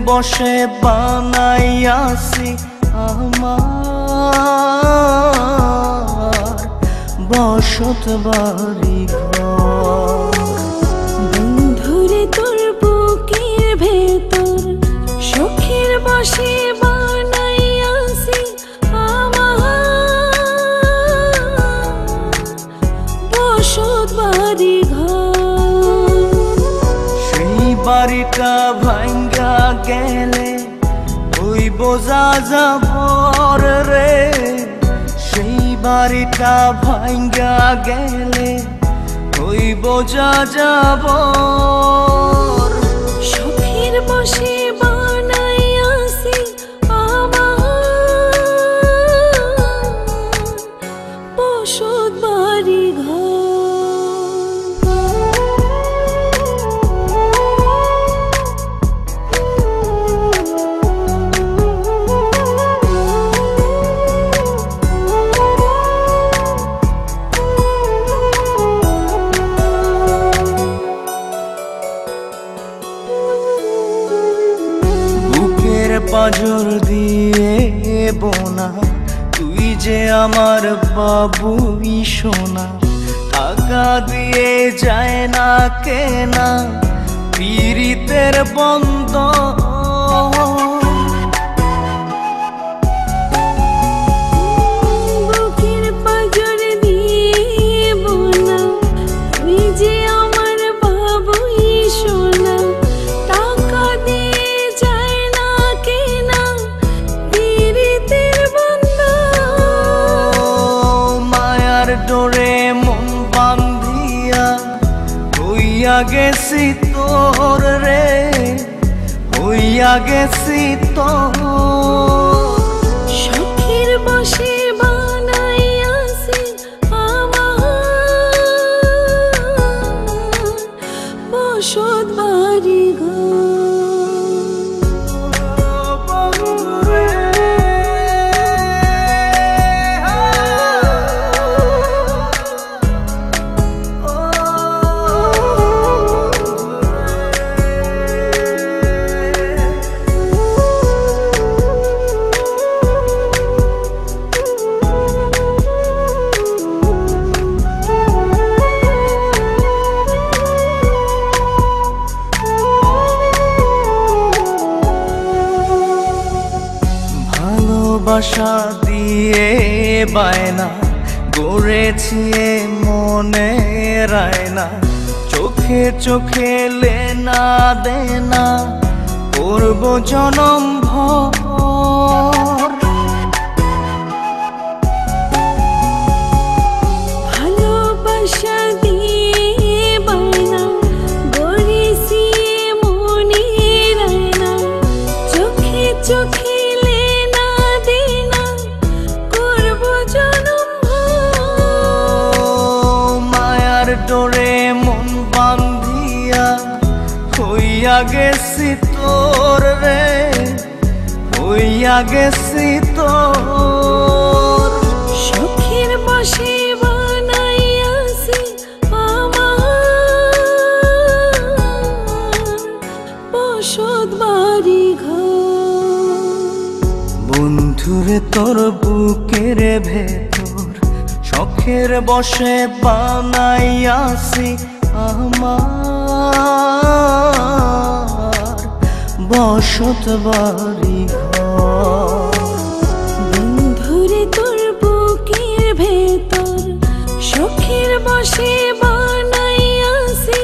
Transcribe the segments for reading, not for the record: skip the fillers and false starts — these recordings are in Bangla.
বসে বানাইয়াছি আমার বসত বাড়ি ঘর। বন্ধুরে তোর বুকের ভেতর শখের বসে বানাইয়াছি আমার বসত বাড়ি ঘর। সেই বাড়িটা ভাঙ্গা গেলে ওই বোঝা যাবর রে, সেই বাড়িটা ভাঙ্গা গেলে ওই বোঝা যাবর। শখের বসে বানাইয়াছি আমার বসত বাড়ি ঘর। পাঁজর দিয়ে বোনা তুই যে আমার বাবুই সোনা, টাকা দিয়ে যায় না কেনা পীড়িতের বন্ধ। বুকের পাঁজর দিয়ে বোনা তুই যে আমার বাবুই সোনা, টাকা দিয়ে যায় না কেনা পীড়িতের বন্ধ। মায়ার ডোরে মন বান্ধিয়া হইয়া গেছি তোর রে, হইয়া গেছি তোর। শখের বসে বানাইয়াছি আমার বসত বাড়ি ঘর। ভালোবাসা দিয়ে বায়না গড়েছি মনে রায়না, চোখে চোখে লেনা দেনা করব জনম ভর। ভালোবাসা দিয়ে বায়না গড়েছি মনে রায়না, চোখে চোখে লেনা দেনা করব জনম ভর। মায়ার ডোরে মন বান্ধিয়া হইয়া গেছি তোর রে, হইয়া গেছি তোর। শখের বসে বানাইয়াছি আমার বসত বাড়ি ঘর। বন্ধুরে তোর বুকের ভেতর শখের বসে বানাইয়াছি আমার বসত বাড়ি ঘর। বন্ধুরে তোর বুকের ভেতর শখের বসে বানাইয়াছি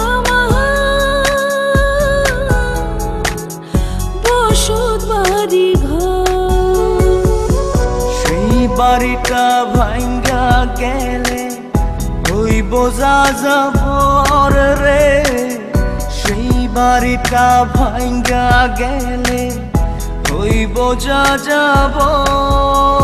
আমার বসত বাড়ি ঘর। সেই বাড়িটা ভাঙ্গা গেলে ওই বোঝা যাবর রে, সেই বাড়িটা ভাঙ্গা গেলে ওই বোঝা যাবর।